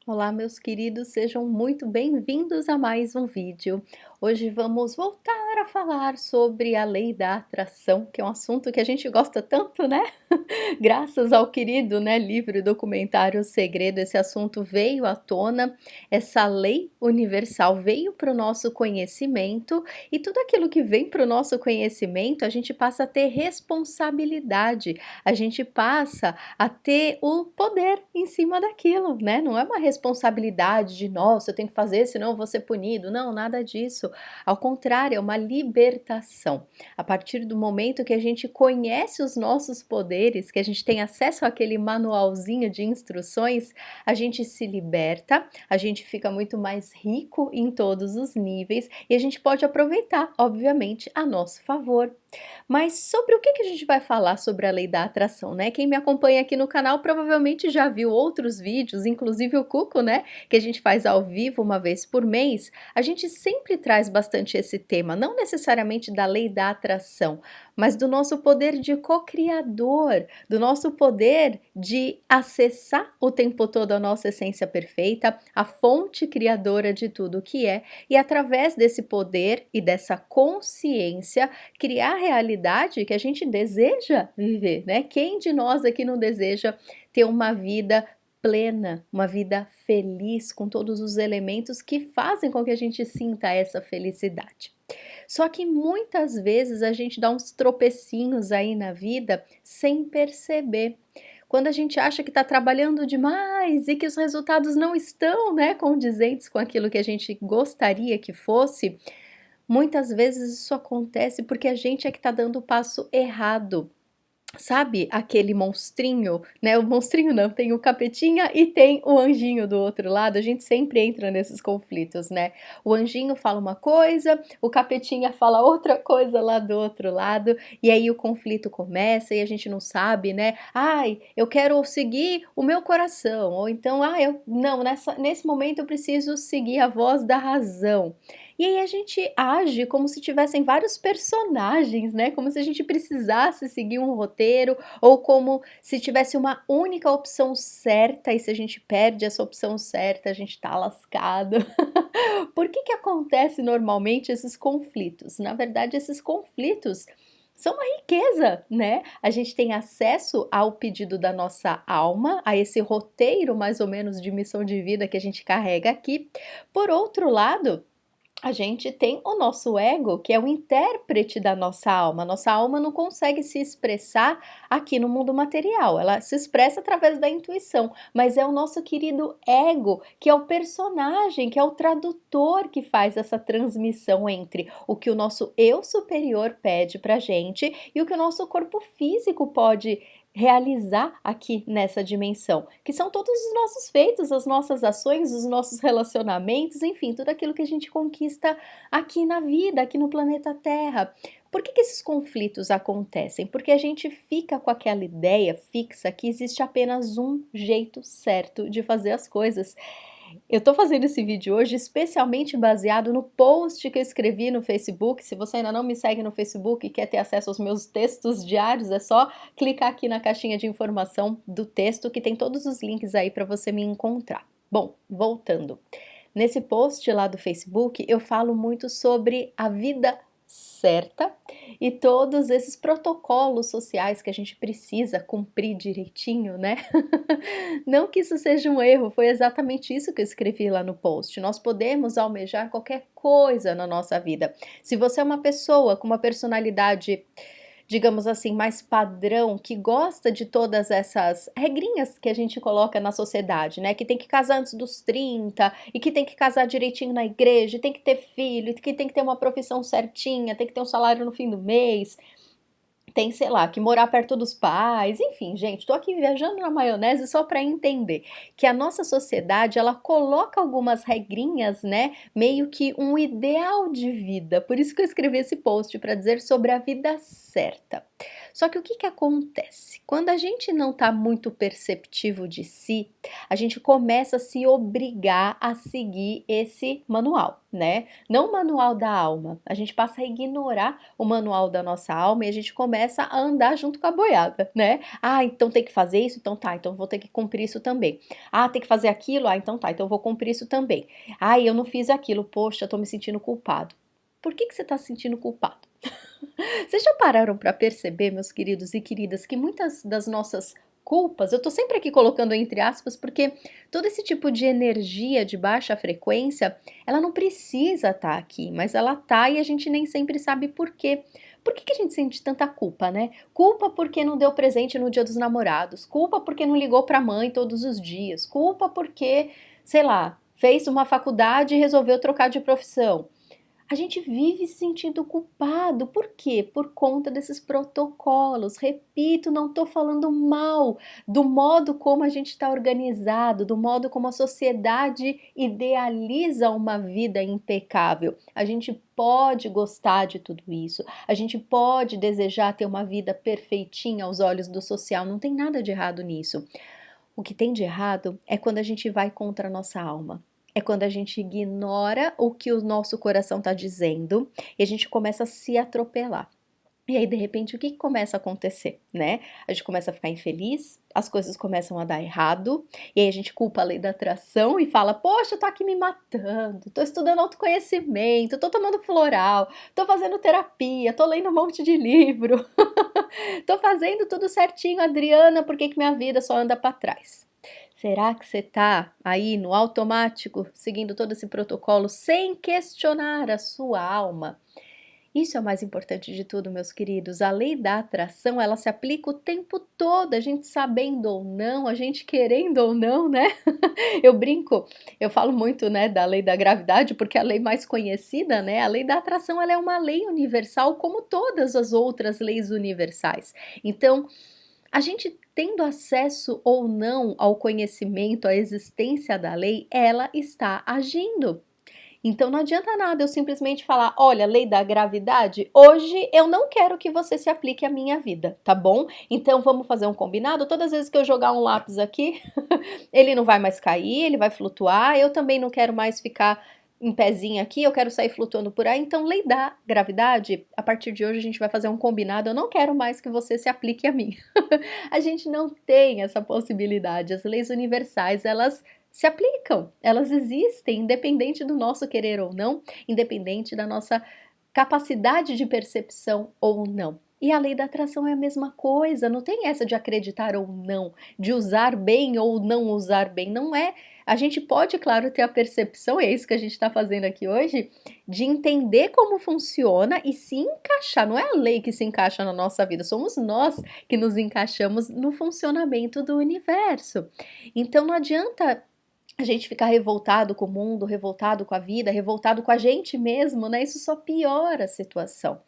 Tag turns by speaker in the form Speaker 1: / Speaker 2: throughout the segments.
Speaker 1: Olá, meus queridos, sejam muito bem-vindos a mais um vídeo. Hoje vamos voltar a falar sobre a lei da atração, que é um assunto que a gente gosta tanto, né? Graças ao querido, né, livro e documentário O Segredo, esse assunto veio à tona, essa lei universal veio para o nosso conhecimento e tudo aquilo que vem para o nosso conhecimento, a gente passa a ter responsabilidade, a gente passa a ter o poder em cima daquilo, né? Não é uma responsabilidade de, nossa, eu tenho que fazer, senão eu vou ser punido. Não, nada disso. Ao contrário, é uma libertação. A partir do momento que a gente conhece os nossos poderes, que a gente tem acesso àquele manualzinho de instruções, a gente se liberta, a gente fica muito mais rico em todos os níveis e a gente pode aproveitar, obviamente, a nosso favor. Mas sobre o que a gente vai falar sobre a lei da atração, né? Quem me acompanha aqui no canal provavelmente já viu outros vídeos, inclusive o Cuco, né? Que a gente faz ao vivo uma vez por mês. A gente sempre traz bastante esse tema, não necessariamente da lei da atração, mas do nosso poder de co-criador, do nosso poder de acessar o tempo todo a nossa essência perfeita, a fonte criadora de tudo o que é, e através desse poder e dessa consciência, criar a realidade que a gente deseja viver, né? Quem de nós aqui não deseja ter uma vida plena, uma vida feliz, com todos os elementos que fazem com que a gente sinta essa felicidade? Só que muitas vezes a gente dá uns tropecinhos aí na vida sem perceber. Quando a gente acha que está trabalhando demais e que os resultados não estão, né, condizentes com aquilo que a gente gostaria que fosse, muitas vezes isso acontece porque a gente é que está dando o passo errado. Sabe aquele monstrinho, né? O monstrinho não, tem o capetinha e tem o anjinho do outro lado. A gente sempre entra nesses conflitos, né? O anjinho fala uma coisa, o capetinha fala outra coisa lá do outro lado, e aí o conflito começa e a gente não sabe, né? Ai, eu quero seguir o meu coração, ou então, eu não, nesse momento eu preciso seguir a voz da razão. E aí a gente age como se tivessem vários personagens, né? Como se a gente precisasse seguir um roteiro, ou como se tivesse uma única opção certa, e se a gente perde essa opção certa, a gente tá lascado. Por que acontece normalmente esses conflitos? Na verdade, esses conflitos são uma riqueza, né? A gente tem acesso ao pedido da nossa alma, a esse roteiro mais ou menos de missão de vida que a gente carrega aqui. Por outro lado, a gente tem o nosso ego, que é o intérprete da nossa alma. Nossa alma não consegue se expressar aqui no mundo material, ela se expressa através da intuição, mas é o nosso querido ego, que é o personagem, que é o tradutor que faz essa transmissão entre o que o nosso eu superior pede pra gente e o que o nosso corpo físico pode realizar aqui nessa dimensão, que são todos os nossos feitos, as nossas ações, os nossos relacionamentos, enfim, tudo aquilo que a gente conquista aqui na vida, aqui no planeta Terra. Por que esses conflitos acontecem? Porque a gente fica com aquela ideia fixa que existe apenas um jeito certo de fazer as coisas. Eu tô fazendo esse vídeo hoje especialmente baseado no post que eu escrevi no Facebook. Se você ainda não me segue no Facebook e quer ter acesso aos meus textos diários, é só clicar aqui na caixinha de informação do texto que tem todos os links aí para você me encontrar. Bom, voltando. Nesse post lá do Facebook, eu falo muito sobre a vida certa e todos esses protocolos sociais que a gente precisa cumprir direitinho, né? Não que isso seja um erro, foi exatamente isso que eu escrevi lá no post. Nós podemos almejar qualquer coisa na nossa vida. Se você é uma pessoa com uma personalidade, digamos assim, mais padrão, que gosta de todas essas regrinhas que a gente coloca na sociedade, né? Que tem que casar antes dos 30, e que tem que casar direitinho na igreja, e tem que ter filho, e que tem que ter uma profissão certinha, tem que ter um salário no fim do mês, tem, sei lá, que morar perto dos pais, enfim, gente, tô aqui viajando na maionese só para entender que a nossa sociedade, ela coloca algumas regrinhas, né, meio que um ideal de vida. Por isso que eu escrevi esse post para dizer sobre a vida certa. Só que o que que acontece? Quando a gente não está muito perceptivo de si, a gente começa a se obrigar a seguir esse manual, né? Não o manual da alma, a gente passa a ignorar o manual da nossa alma e a gente começa a andar junto com a boiada, né? Ah, então tem que fazer isso? Então tá, então vou ter que cumprir isso também. Ah, tem que fazer aquilo? Ah, então tá, então vou cumprir isso também. Ah, eu não fiz aquilo, poxa, tô me sentindo culpado. Por que que você tá se sentindo culpado? Vocês já pararam para perceber, meus queridos e queridas, que muitas das nossas culpas, eu tô sempre aqui colocando entre aspas, porque todo esse tipo de energia de baixa frequência, ela não precisa estar aqui, mas ela tá e a gente nem sempre sabe por quê. Por que que a gente sente tanta culpa, né? Culpa porque não deu presente no Dia dos Namorados, culpa porque não ligou para a mãe todos os dias, culpa porque, sei lá, fez uma faculdade e resolveu trocar de profissão. A gente vive se sentindo culpado. Por quê? Por conta desses protocolos. Repito, não estou falando mal do modo como a gente está organizado, do modo como a sociedade idealiza uma vida impecável. A gente pode gostar de tudo isso, a gente pode desejar ter uma vida perfeitinha aos olhos do social, não tem nada de errado nisso. O que tem de errado é quando a gente vai contra a nossa alma. É quando a gente ignora o que o nosso coração está dizendo e a gente começa a se atropelar. E aí, de repente, o que que começa a acontecer, né? A gente começa a ficar infeliz, as coisas começam a dar errado, e aí a gente culpa a lei da atração e fala: Poxa, eu tô aqui me matando, tô estudando autoconhecimento, tô tomando floral, tô fazendo terapia, tô lendo um monte de livro, tô fazendo tudo certinho, Adriana, por que que minha vida só anda para trás? Será que você está aí no automático, seguindo todo esse protocolo sem questionar a sua alma? Isso é o mais importante de tudo, meus queridos. A lei da atração, ela se aplica o tempo todo, a gente sabendo ou não, a gente querendo ou não, né? Eu brinco, eu falo muito, né, da lei da gravidade, porque é a lei mais conhecida, né? A lei da atração, ela é uma lei universal, como todas as outras leis universais. Então, a gente tendo acesso ou não ao conhecimento, à existência da lei, ela está agindo. Então não adianta nada eu simplesmente falar: olha, lei da gravidade, hoje eu não quero que você se aplique à minha vida, tá bom? Então vamos fazer um combinado? Todas as vezes que eu jogar um lápis aqui, ele não vai mais cair, ele vai flutuar, eu também não quero mais ficar em pezinho aqui, eu quero sair flutuando por aí. Então, lei da gravidade, a partir de hoje a gente vai fazer um combinado, eu não quero mais que você se aplique a mim. A gente não tem essa possibilidade. As leis universais, elas se aplicam, elas existem, independente do nosso querer ou não, independente da nossa capacidade de percepção ou não. E a lei da atração é a mesma coisa, não tem essa de acreditar ou não, de usar bem ou não usar bem, não é. A gente pode, claro, ter a percepção, e é isso que a gente está fazendo aqui hoje, de entender como funciona e se encaixar. Não é a lei que se encaixa na nossa vida, somos nós que nos encaixamos no funcionamento do universo. Então não adianta a gente ficar revoltado com o mundo, revoltado com a vida, revoltado com a gente mesmo, né? Isso só piora a situação.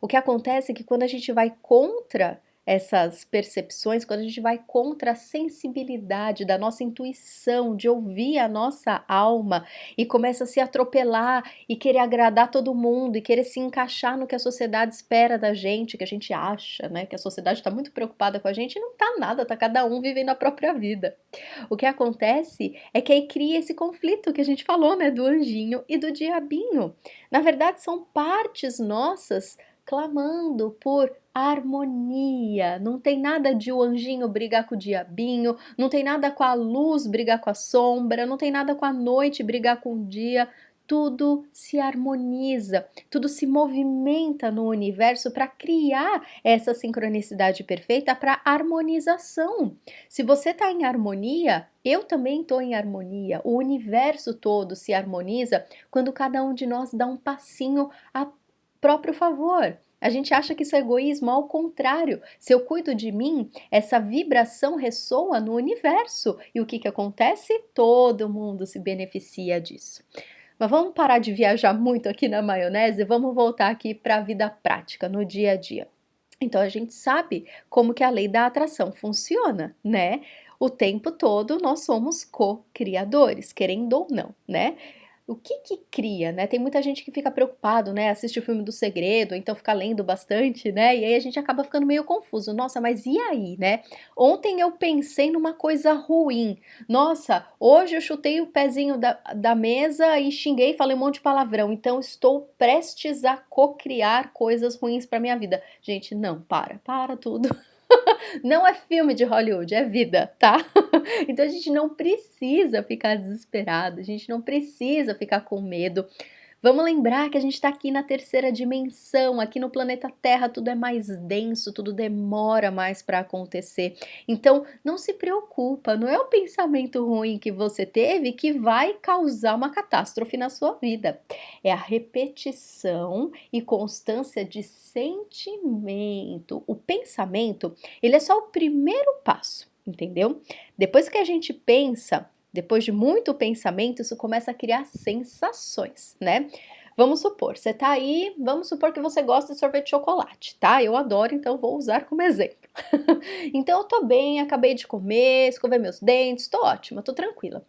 Speaker 1: O que acontece é que quando a gente vai contra essas percepções, quando a gente vai contra a sensibilidade da nossa intuição, de ouvir a nossa alma e começa a se atropelar e querer agradar todo mundo e querer se encaixar no que a sociedade espera da gente, que a gente acha, né? Que a sociedade está muito preocupada com a gente e não tá nada, tá cada um vivendo a própria vida. O que acontece é que aí cria esse conflito que a gente falou, né? Do anjinho e do diabinho. Na verdade, são partes nossas clamando por harmonia. Não tem nada de o anjinho brigar com o diabinho, não tem nada com a luz brigar com a sombra, não tem nada com a noite brigar com o dia. Tudo se harmoniza, tudo se movimenta no universo para criar essa sincronicidade perfeita para harmonização. Se você está em harmonia, eu também estou em harmonia. O universo todo se harmoniza quando cada um de nós dá um passinho a próprio favor. A gente acha que isso é egoísmo, ao contrário. Se eu cuido de mim, essa vibração ressoa no universo. E o que que acontece? Todo mundo se beneficia disso. Mas vamos parar de viajar muito aqui na maionese e vamos voltar aqui para a vida prática, no dia a dia. Então a gente sabe como que a lei da atração funciona, né? O tempo todo nós somos co-criadores, querendo ou não, né? o que que cria, né? Tem muita gente que fica preocupado, né? Assiste o filme do Segredo, então fica lendo bastante, né? E aí a gente acaba ficando meio confuso. Nossa, mas e aí, né? Ontem eu pensei numa coisa ruim. Nossa, hoje eu chutei o pezinho da mesa e xinguei, falei um monte de palavrão. Então estou prestes a cocriar coisas ruins para minha vida. Gente, não, para tudo. Não é filme de Hollywood, é vida, tá? Então a gente não precisa ficar desesperado, a gente não precisa ficar com medo. Vamos lembrar que a gente está aqui na terceira dimensão, aqui no planeta Terra tudo é mais denso, tudo demora mais para acontecer. Então não se preocupa, não é o pensamento ruim que você teve que vai causar uma catástrofe na sua vida. É a repetição e constância de sentimento. O pensamento, ele é só o primeiro passo, entendeu? Depois que a gente pensa, depois de muito pensamento, isso começa a criar sensações, né? Vamos supor, você tá aí, vamos supor que você gosta de sorvete de chocolate, tá? Eu adoro, então vou usar como exemplo. Então eu tô bem, acabei de comer, escovei meus dentes, tô ótima, tô tranquila.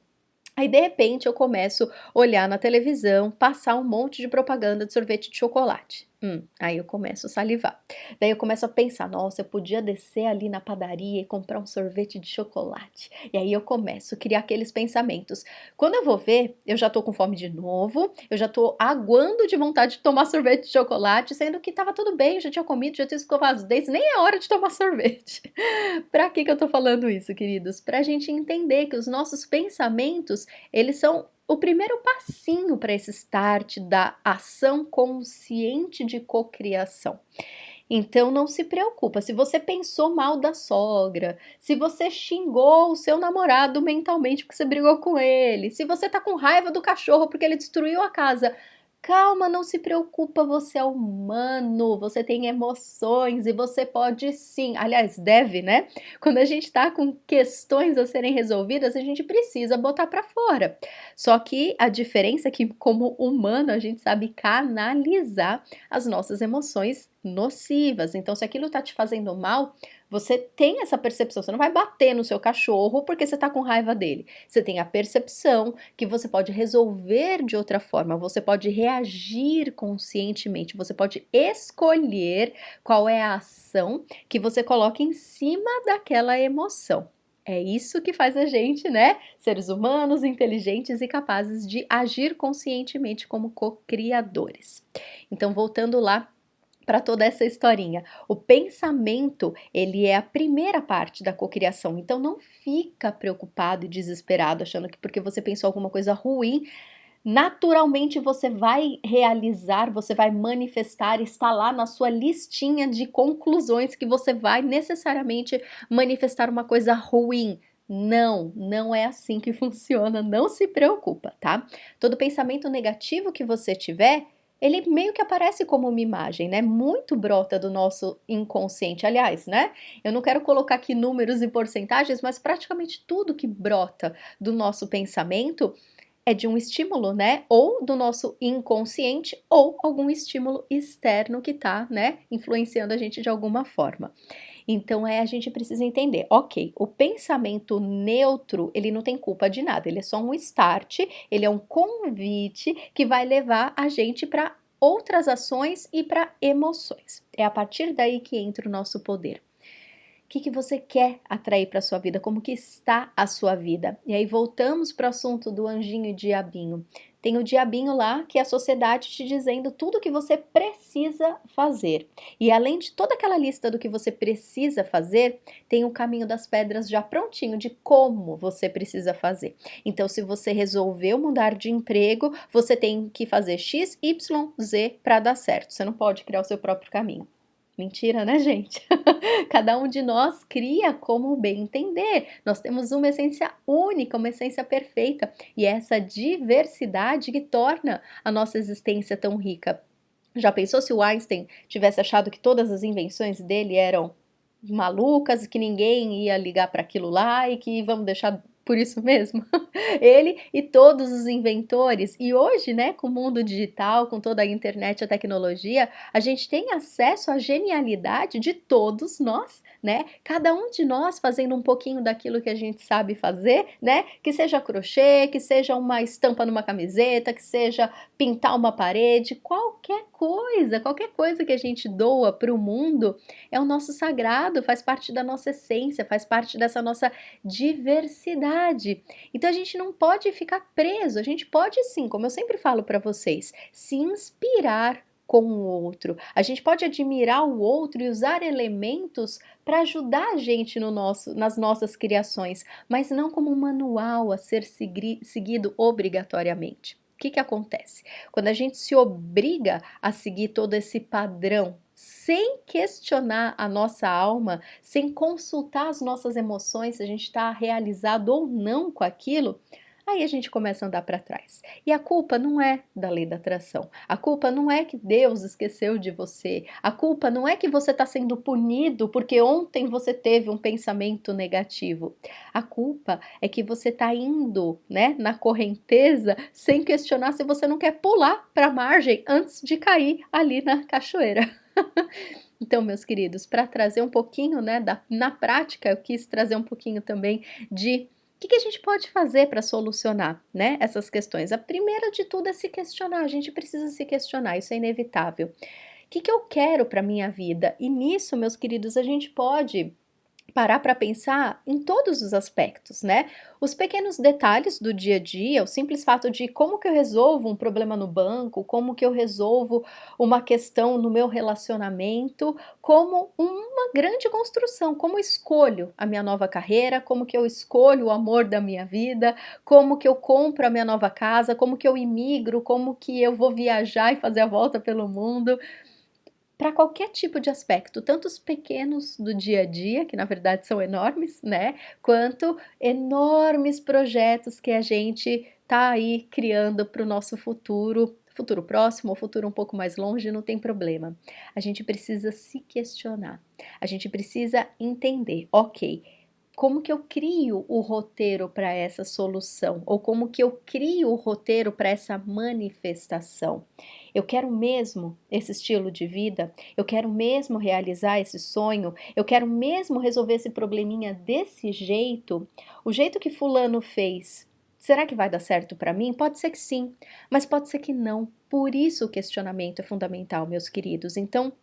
Speaker 1: Aí, de repente, eu começo a olhar na televisão, passar um monte de propaganda de sorvete de chocolate. Aí eu começo a salivar. Daí eu começo a pensar, nossa, eu podia descer ali na padaria e comprar um sorvete de chocolate. E aí eu começo a criar aqueles pensamentos. Quando eu vou ver, eu já tô com fome de novo, eu já tô aguando de vontade de tomar sorvete de chocolate, sendo que tava tudo bem, eu já tinha comido, já tinha escovado os dentes, nem é hora de tomar sorvete. Pra que eu tô falando isso, queridos? Pra gente entender que os nossos pensamentos, eles são o primeiro passinho para esse start da ação consciente de cocriação. Então não se preocupa, se você pensou mal da sogra, se você xingou o seu namorado mentalmente porque você brigou com ele, se você tá com raiva do cachorro porque ele destruiu a casa, calma, não se preocupa, você é humano, você tem emoções e você pode sim, aliás, deve, né? Quando a gente tá com questões a serem resolvidas, a gente precisa botar para fora. Só que a diferença é que, como humano, a gente sabe canalizar as nossas emoções nocivas. Então, se aquilo tá te fazendo mal, você tem essa percepção. Você não vai bater no seu cachorro porque você tá com raiva dele. Você tem a percepção que você pode resolver de outra forma, você pode reagir conscientemente, você pode escolher qual é a ação que você coloca em cima daquela emoção. É isso que faz a gente, né, seres humanos inteligentes e capazes de agir conscientemente como co-criadores. Então, voltando lá para toda essa historinha. O pensamento, ele é a primeira parte da cocriação. Então não fica preocupado e desesperado achando que porque você pensou alguma coisa ruim, naturalmente você vai realizar, você vai manifestar, está lá na sua listinha de conclusões que você vai necessariamente manifestar uma coisa ruim. Não, não é assim que funciona, não se preocupa, tá? Todo pensamento negativo que você tiver, ele meio que aparece como uma imagem, né? Muito brota do nosso inconsciente. Aliás, né? Eu não quero colocar aqui números e porcentagens, mas praticamente tudo que brota do nosso pensamento é de um estímulo, né? Ou do nosso inconsciente, ou algum estímulo externo que tá, né? Influenciando a gente de alguma forma. Então, a gente precisa entender, ok, o pensamento neutro, ele não tem culpa de nada, ele é só um start, ele é um convite que vai levar a gente para outras ações e para emoções. É a partir daí que entra o nosso poder. O que você quer atrair para a sua vida? Como que está a sua vida? E aí voltamos para o assunto do anjinho e diabinho. Tem o diabinho lá, que é a sociedade te dizendo tudo o que você precisa fazer. E além de toda aquela lista do que você precisa fazer, tem o caminho das pedras já prontinho de como você precisa fazer. Então, se você resolveu mudar de emprego, você tem que fazer X, Y, Z para dar certo. Você não pode criar o seu próprio caminho. Mentira, né, gente? Cada um de nós cria como bem entender. Nós temos uma essência única, uma essência perfeita. E é essa diversidade que torna a nossa existência tão rica. Já pensou se o Einstein tivesse achado que todas as invenções dele eram malucas, que ninguém ia ligar para aquilo lá e que vamos deixar por isso mesmo? Ele e todos os inventores. E hoje, né, com o mundo digital, com toda a internet, a tecnologia, a gente tem acesso à genialidade de todos nós né? Cada um de nós fazendo um pouquinho daquilo que a gente sabe fazer, né? Que seja crochê, que seja uma estampa numa camiseta, que seja pintar uma parede, qualquer coisa que a gente doa para o mundo é o nosso sagrado, faz parte da nossa essência, faz parte dessa nossa diversidade. Então a gente não pode ficar preso, a gente pode sim, como eu sempre falo para vocês, se inspirar com o outro. A gente pode admirar o outro e usar elementos para ajudar a gente nas nossas criações, mas não como um manual a ser seguido obrigatoriamente. O que acontece? Quando a gente se obriga a seguir todo esse padrão, sem questionar a nossa alma, sem consultar as nossas emoções, se a gente está realizado ou não com aquilo, aí a gente começa a andar para trás. E a culpa não é da lei da atração. A culpa não é que Deus esqueceu de você. A culpa não é que você está sendo punido porque ontem você teve um pensamento negativo. A culpa é que você está indo, né, na correnteza sem questionar se você não quer pular para a margem antes de cair ali na cachoeira. Então, meus queridos, para trazer um pouquinho, né, na prática, eu quis trazer um pouquinho também de o que a gente pode fazer para solucionar, né, essas questões. A primeira de tudo é se questionar, a gente precisa se questionar, isso é inevitável. O que eu quero para minha vida? E nisso, meus queridos, a gente pode parar para pensar em todos os aspectos, né? Os pequenos detalhes do dia a dia, o simples fato de como que eu resolvo um problema no banco, como que eu resolvo uma questão no meu relacionamento, como uma grande construção, como escolho a minha nova carreira, como que eu escolho o amor da minha vida, como que eu compro a minha nova casa, como que eu imigro, como que eu vou viajar e fazer a volta pelo mundo para qualquer tipo de aspecto, tanto os pequenos do dia a dia, que na verdade são enormes, né? Quanto enormes projetos que a gente tá aí criando para o nosso futuro, futuro próximo ou futuro um pouco mais longe, não tem problema. A gente precisa se questionar, a gente precisa entender, ok, como que eu crio o roteiro para essa solução? Ou como que eu crio o roteiro para essa manifestação? Eu quero mesmo esse estilo de vida? Eu quero mesmo realizar esse sonho? Eu quero mesmo resolver esse probleminha desse jeito? O jeito que fulano fez, será que vai dar certo para mim? Pode ser que sim, mas pode ser que não. Por isso o questionamento é fundamental, meus queridos. Então,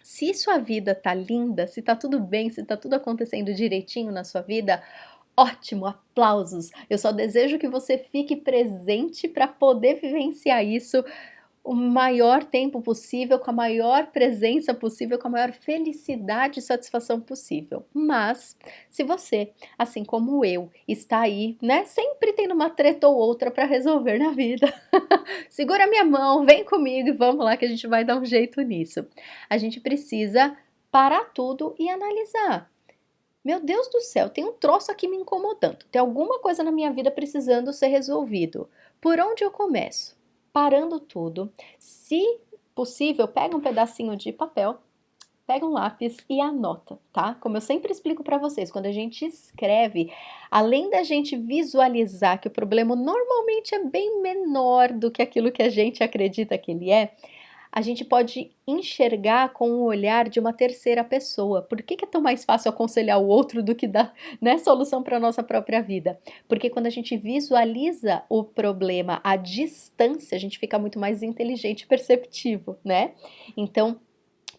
Speaker 1: se sua vida tá linda, se tá tudo bem, se tá tudo acontecendo direitinho na sua vida, ótimo, aplausos! Eu só desejo que você fique presente para poder vivenciar isso o maior tempo possível, com a maior presença possível, com a maior felicidade e satisfação possível. Mas, se você, assim como eu, está aí, né, sempre tendo uma treta ou outra para resolver na vida, segura minha mão, vem comigo e vamos lá que a gente vai dar um jeito nisso. A gente precisa parar tudo e analisar. Meu Deus do céu, tem um troço aqui me incomodando. Tem alguma coisa na minha vida precisando ser resolvido. Por onde eu começo? Parando tudo. Se possível, pega um pedacinho de papel, pega um lápis e anota, tá? Como eu sempre explico para vocês, quando a gente escreve, além da gente visualizar que o problema normalmente é bem menor do que aquilo que a gente acredita que ele é, a gente pode enxergar com o olhar de uma terceira pessoa. Por que é tão mais fácil aconselhar o outro do que dar, né, solução para a nossa própria vida? Porque quando a gente visualiza o problema à distância, a gente fica muito mais inteligente e perceptivo, né? Então,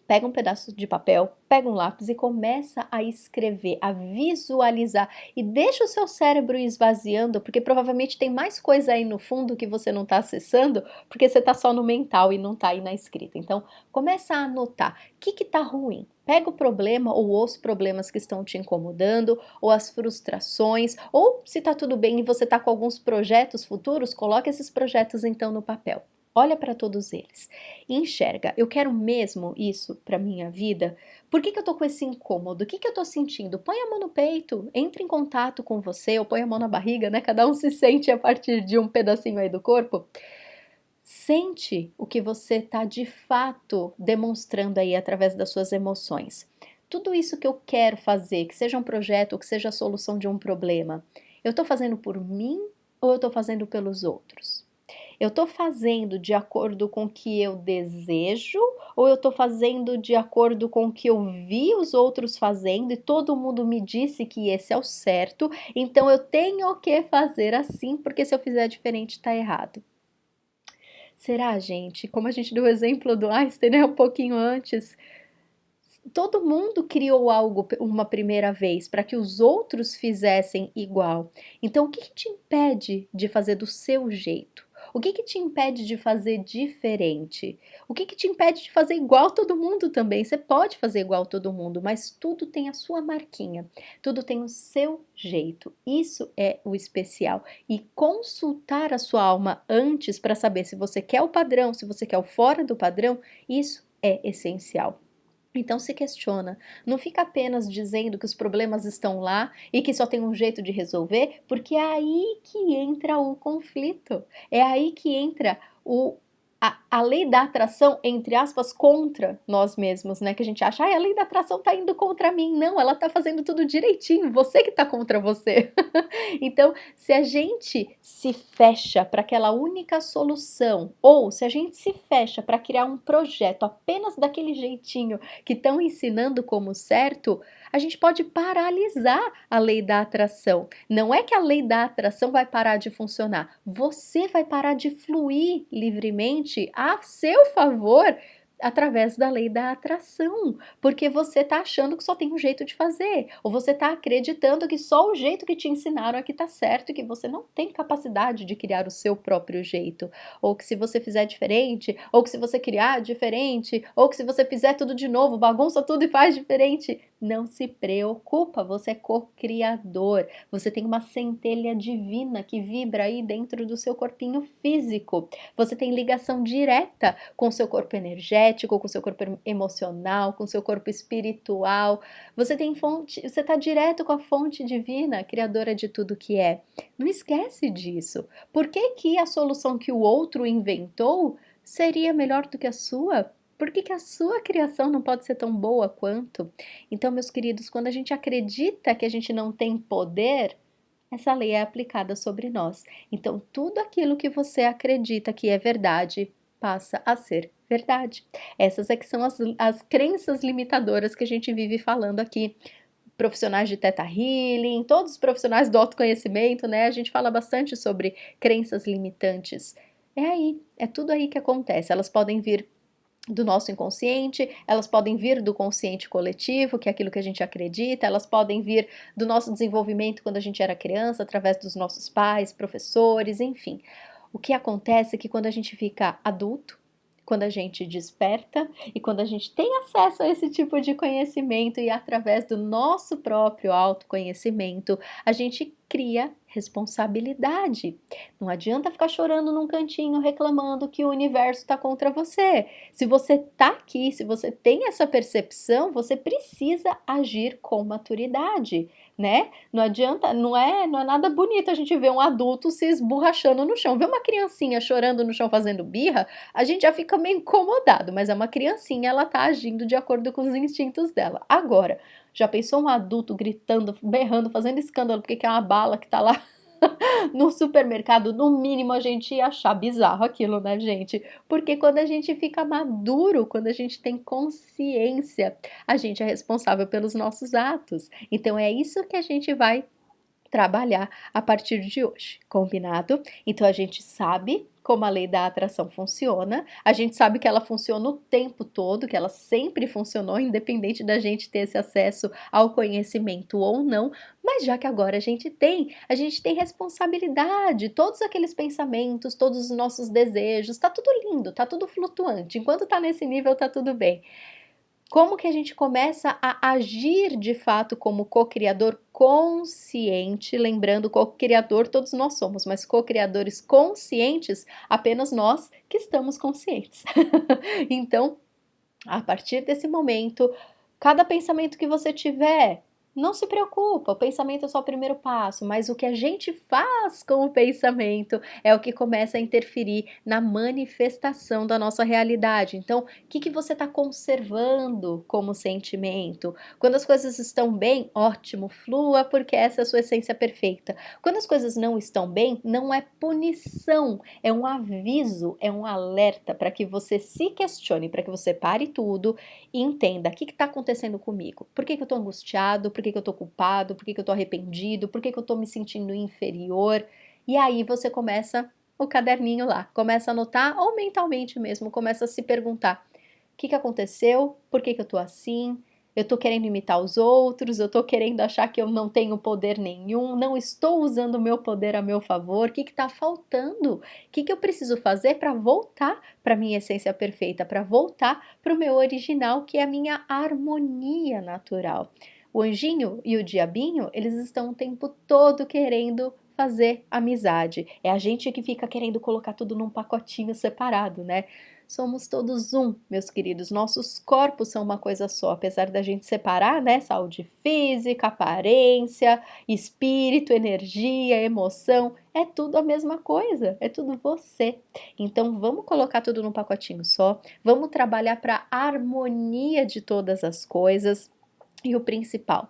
Speaker 1: pega um pedaço de papel, pega um lápis e começa a escrever, a visualizar e deixa o seu cérebro esvaziando, porque provavelmente tem mais coisa aí no fundo que você não está acessando, porque você está só no mental e não está aí na escrita. Então, começa a anotar o que está ruim. Pega o problema ou os problemas que estão te incomodando, ou as frustrações, ou se está tudo bem e você está com alguns projetos futuros, coloque esses projetos então no papel. Olha para todos eles e enxerga, eu quero mesmo isso para minha vida? Por que eu tô com esse incômodo? O que eu tô sentindo? Põe a mão no peito, entre em contato com você, ou põe a mão na barriga, né? Cada um se sente a partir de um pedacinho aí do corpo. Sente o que você tá de fato demonstrando aí através das suas emoções. Tudo isso que eu quero fazer, que seja um projeto ou que seja a solução de um problema, eu tô fazendo por mim ou eu tô fazendo pelos outros? Eu estou fazendo de acordo com o que eu desejo ou eu estou fazendo de acordo com o que eu vi os outros fazendo e todo mundo me disse que esse é o certo, então eu tenho que fazer assim, porque se eu fizer diferente está errado. Será, gente? Como a gente deu o exemplo do Einstein, né, um pouquinho antes, todo mundo criou algo uma primeira vez para que os outros fizessem igual. Então, o que que te impede de fazer do seu jeito? O que que te impede de fazer diferente? O que que te impede de fazer igual todo mundo também? Você pode fazer igual todo mundo, mas tudo tem a sua marquinha, tudo tem o seu jeito. Isso é o especial. E consultar a sua alma antes para saber se você quer o padrão, se você quer o fora do padrão, isso é essencial. Então se questiona, não fica apenas dizendo que os problemas estão lá e que só tem um jeito de resolver, porque é aí que entra o conflito, é aí que entra a lei da atração, entre aspas, contra nós mesmos, né? Que a gente acha, a lei da atração tá indo contra mim. Não, ela tá fazendo tudo direitinho, você que tá contra você. Então, se a gente se fecha para aquela única solução, ou se a gente se fecha para criar um projeto apenas daquele jeitinho que estão ensinando como certo, a gente pode paralisar a lei da atração. Não é que a lei da atração vai parar de funcionar, você vai parar de fluir livremente a seu favor através da lei da atração, porque você está achando que só tem um jeito de fazer, ou você está acreditando que só o jeito que te ensinaram é que está certo e que você não tem capacidade de criar o seu próprio jeito, ou que se você fizer diferente, ou que se você criar diferente, ou que se você fizer tudo de novo, bagunça tudo e faz diferente, não se preocupa, você é co-criador, você tem uma centelha divina que vibra aí dentro do seu corpinho físico, você tem ligação direta com o seu corpo energético, com o seu corpo emocional, com o seu corpo espiritual. Você tem fonte, você está direto com a fonte divina, criadora de tudo que é. Não esquece disso. Por que que a solução que o outro inventou seria melhor do que a sua? Por que que a sua criação não pode ser tão boa quanto? Então, meus queridos, quando a gente acredita que a gente não tem poder, essa lei é aplicada sobre nós. Então, tudo aquilo que você acredita que é verdade passa a ser verdade. Essas é que são as crenças limitadoras que a gente vive falando aqui. Profissionais de Theta Healing, todos os profissionais do autoconhecimento, né? A gente fala bastante sobre crenças limitantes. É aí, é tudo aí que acontece. Elas podem vir do nosso inconsciente, elas podem vir do consciente coletivo, que é aquilo que a gente acredita, elas podem vir do nosso desenvolvimento quando a gente era criança, através dos nossos pais, professores, enfim. O que acontece é que quando a gente fica adulto, quando a gente desperta e quando a gente tem acesso a esse tipo de conhecimento e através do nosso próprio autoconhecimento, a gente cria responsabilidade. Não adianta ficar chorando num cantinho reclamando que o universo está contra você. Se você está aqui, se você tem essa percepção, você precisa agir com maturidade, né? Não adianta, não é nada bonito a gente ver um adulto se esborrachando no chão. Ver uma criancinha chorando no chão fazendo birra, a gente já fica meio incomodado, mas é uma criancinha, ela tá agindo de acordo com os instintos dela. Agora, já pensou um adulto gritando, berrando, fazendo escândalo porque quer uma bala que tá lá no supermercado? No mínimo a gente ia achar bizarro aquilo, né, gente? Porque quando a gente fica maduro, quando a gente tem consciência, a gente é responsável pelos nossos atos. Então é isso que a gente vai trabalhar a partir de hoje, combinado? Então a gente sabe como a lei da atração funciona, a gente sabe que ela funciona o tempo todo, que ela sempre funcionou, independente da gente ter esse acesso ao conhecimento ou não, mas já que agora a gente tem responsabilidade, todos aqueles pensamentos, todos os nossos desejos, tá tudo lindo, tá tudo flutuante, enquanto tá nesse nível tá tudo bem. Como que a gente começa a agir de fato como co-criador consciente? Lembrando, co-criador todos nós somos, mas co-criadores conscientes, apenas nós que estamos conscientes. Então, a partir desse momento, cada pensamento que você tiver, Não se preocupa, o pensamento é só o primeiro passo, mas o que a gente faz com o pensamento é o que começa a interferir na manifestação da nossa realidade. Então, o que você está conservando como sentimento? Quando as coisas estão bem, ótimo, flua, porque essa é a sua essência perfeita. Quando as coisas não estão bem, não é punição, é um aviso, é um alerta para que você se questione, para que você pare tudo e entenda o que está acontecendo comigo. Por que eu estou angustiado? Por que eu estou culpado? Por que eu estou arrependido? Por que eu estou me sentindo inferior? E aí você começa o caderninho lá, começa a anotar ou mentalmente mesmo, começa a se perguntar: o que aconteceu? Por que eu estou assim? Eu estou querendo imitar os outros, eu estou querendo achar que eu não tenho poder nenhum, não estou usando o meu poder a meu favor, o que está faltando? O que eu preciso fazer para voltar para a minha essência perfeita, para voltar para o meu original, que é a minha harmonia natural? O anjinho e o diabinho, eles estão o tempo todo querendo fazer amizade. É a gente que fica querendo colocar tudo num pacotinho separado, né? Somos todos um, meus queridos. Nossos corpos são uma coisa só, apesar da gente separar, né? Saúde física, aparência, espírito, energia, emoção, é tudo a mesma coisa, é tudo você. Então vamos colocar tudo num pacotinho só, vamos trabalhar para a harmonia de todas as coisas e o principal,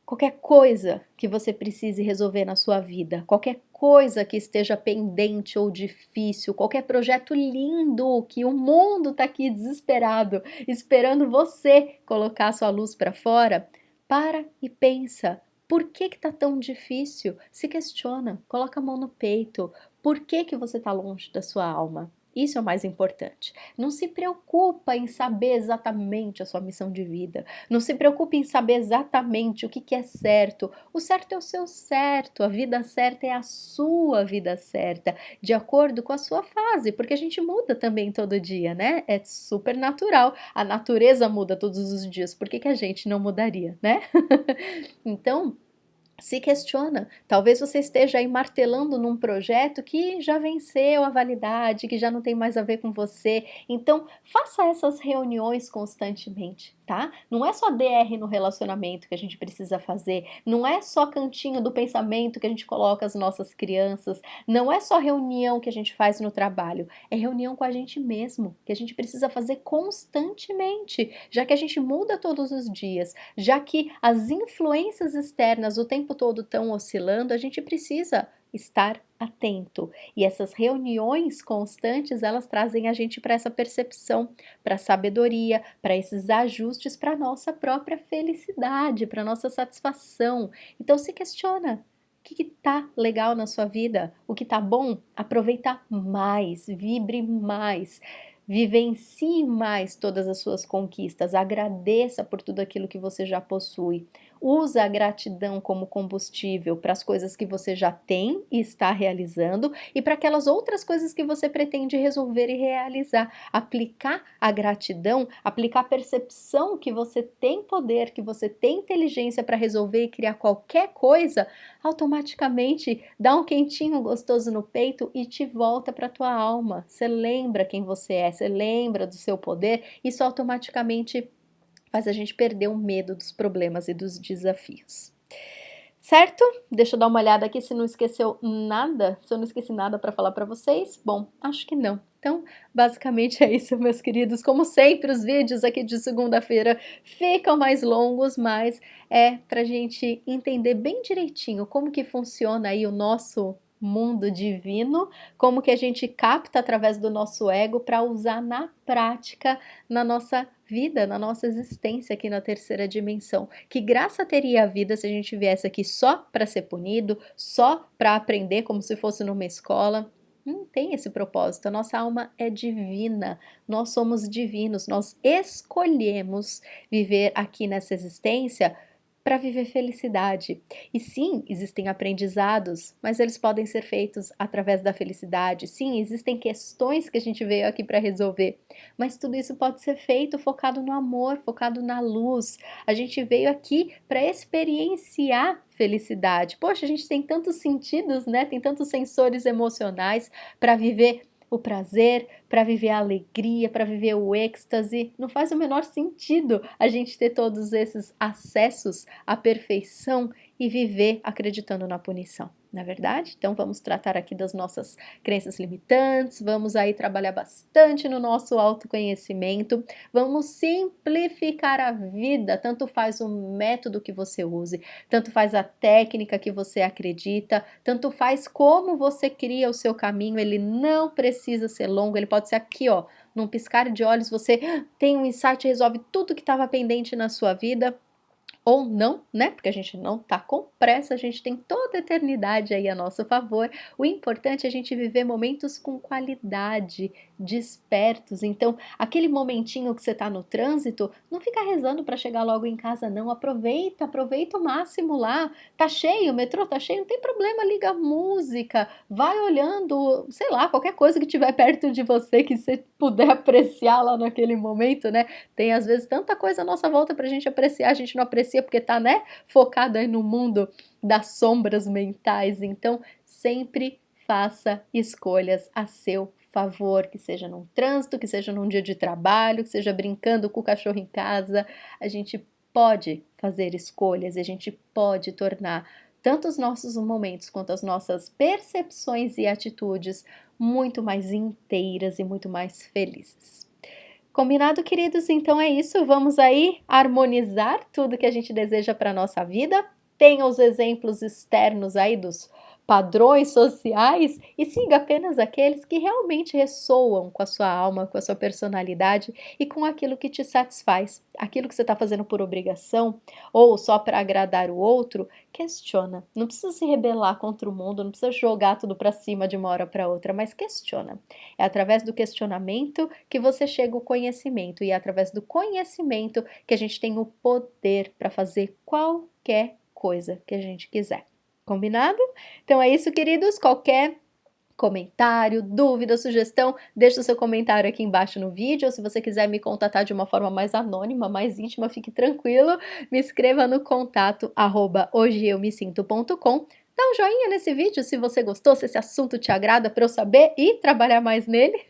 Speaker 1: qualquer coisa que você precise resolver na sua vida, qualquer coisa que esteja pendente ou difícil, qualquer projeto lindo que o mundo está aqui desesperado, esperando você colocar a sua luz para fora, para e pensa. Por que está tão difícil? Se questiona, coloca a mão no peito. Por que você está longe da sua alma? Isso é o mais importante. Não se preocupa em saber exatamente a sua missão de vida. Não se preocupe em saber exatamente o que é certo. O certo é o seu certo, a vida certa é a sua vida certa, de acordo com a sua fase, porque a gente muda também todo dia, né? É super natural. A natureza muda todos os dias, por que a gente não mudaria, né? Então, se questiona. Talvez você esteja aí martelando num projeto que já venceu a validade, que já não tem mais a ver com você. Então, faça essas reuniões constantemente, tá? Não é só DR no relacionamento que a gente precisa fazer, não é só cantinho do pensamento que a gente coloca as nossas crianças, não é só reunião que a gente faz no trabalho, é reunião com a gente mesmo, que a gente precisa fazer constantemente, já que a gente muda todos os dias, já que as influências externas o tempo todo estão oscilando, a gente precisa estar atento. E essas reuniões constantes, elas trazem a gente para essa percepção, para a sabedoria, para esses ajustes para a nossa própria felicidade, para a nossa satisfação. Então se questiona. O que está legal na sua vida? O que está bom? Aproveita mais, vibre mais. Vivencie mais todas as suas conquistas, agradeça por tudo aquilo que você já possui. Usa a gratidão como combustível para as coisas que você já tem e está realizando e para aquelas outras coisas que você pretende resolver e realizar. Aplicar a gratidão, aplicar a percepção que você tem poder, que você tem inteligência para resolver e criar qualquer coisa, automaticamente dá um quentinho gostoso no peito e te volta para a tua alma. Você lembra quem você é, você lembra do seu poder, isso automaticamente faz a gente perder o medo dos problemas e dos desafios. Certo? Deixa eu dar uma olhada aqui se não esqueceu nada, se eu não esqueci nada para falar para vocês. Bom, acho que não. Então, basicamente é isso, meus queridos. Como sempre, os vídeos aqui de segunda-feira ficam mais longos, mas é para a gente entender bem direitinho como que funciona aí o nosso mundo divino, como que a gente capta através do nosso ego para usar na prática na nossa vida, na nossa existência aqui na terceira dimensão. Que graça teria a vida se a gente viesse aqui só para ser punido, só para aprender como se fosse numa escola? Não tem esse propósito. A nossa alma é divina, nós somos divinos, nós escolhemos viver aqui nessa existência para viver felicidade. E sim, existem aprendizados, mas eles podem ser feitos através da felicidade. Sim, existem questões que a gente veio aqui para resolver, mas tudo isso pode ser feito focado no amor, focado na luz. A gente veio aqui para experienciar felicidade. Poxa, a gente tem tantos sentidos, né? Tem tantos sensores emocionais para viver o prazer, para viver a alegria, para viver o êxtase. Não faz o menor sentido a gente ter todos esses acessos à perfeição e viver acreditando na punição, não é verdade? Então vamos tratar aqui das nossas crenças limitantes, vamos aí trabalhar bastante no nosso autoconhecimento, vamos simplificar a vida, tanto faz o método que você use, tanto faz a técnica que você acredita, tanto faz como você cria o seu caminho, ele não precisa ser longo, ele pode ser aqui, ó, num piscar de olhos você tem um insight e resolve tudo que estava pendente na sua vida, ou não, né? Porque a gente não tá com pressa, a gente tem toda a eternidade aí a nosso favor. O importante é a gente viver momentos com qualidade, despertos. Então, aquele momentinho que você tá no trânsito, não fica rezando para chegar logo em casa, não. Aproveita o máximo lá. Tá cheio, o metrô tá cheio, não tem problema, liga a música, vai olhando, sei lá, qualquer coisa que tiver perto de você que você puder apreciar lá naquele momento, né? Tem às vezes tanta coisa à nossa volta pra gente apreciar, a gente não aprecia porque tá, né, focado aí no mundo das sombras mentais. Então, sempre faça escolhas a seu favor, que seja num trânsito, que seja num dia de trabalho, que seja brincando com o cachorro em casa. A gente pode fazer escolhas e a gente pode tornar tanto os nossos momentos quanto as nossas percepções e atitudes muito mais inteiras e muito mais felizes. Combinado, queridos? Então é isso, vamos aí harmonizar tudo que a gente deseja para a nossa vida. Tenha os exemplos externos aí dos padrões sociais e siga apenas aqueles que realmente ressoam com a sua alma, com a sua personalidade e com aquilo que te satisfaz. Aquilo que você está fazendo por obrigação ou só para agradar o outro, questiona. Não precisa se rebelar contra o mundo, não precisa jogar tudo para cima de uma hora para outra, mas questiona. É através do questionamento que você chega ao conhecimento e é através do conhecimento que a gente tem o poder para fazer qualquer coisa que a gente quiser. Combinado? Então é isso, queridos. Qualquer comentário, dúvida, sugestão, deixa o seu comentário aqui embaixo no vídeo, ou se você quiser me contatar de uma forma mais anônima, mais íntima, fique tranquilo, me escreva no contato @hojeeumesinto.com. Dá um joinha nesse vídeo se você gostou, se esse assunto te agrada para eu saber e trabalhar mais nele.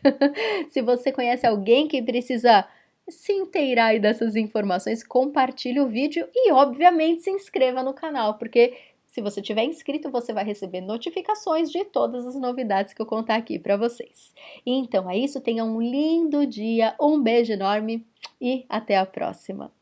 Speaker 1: Se você conhece alguém que precisa se inteirar aí dessas informações, compartilhe o vídeo e, obviamente, se inscreva no canal, porque se você tiver inscrito, você vai receber notificações de todas as novidades que eu contar aqui para vocês. Então é isso, tenha um lindo dia, um beijo enorme e até a próxima!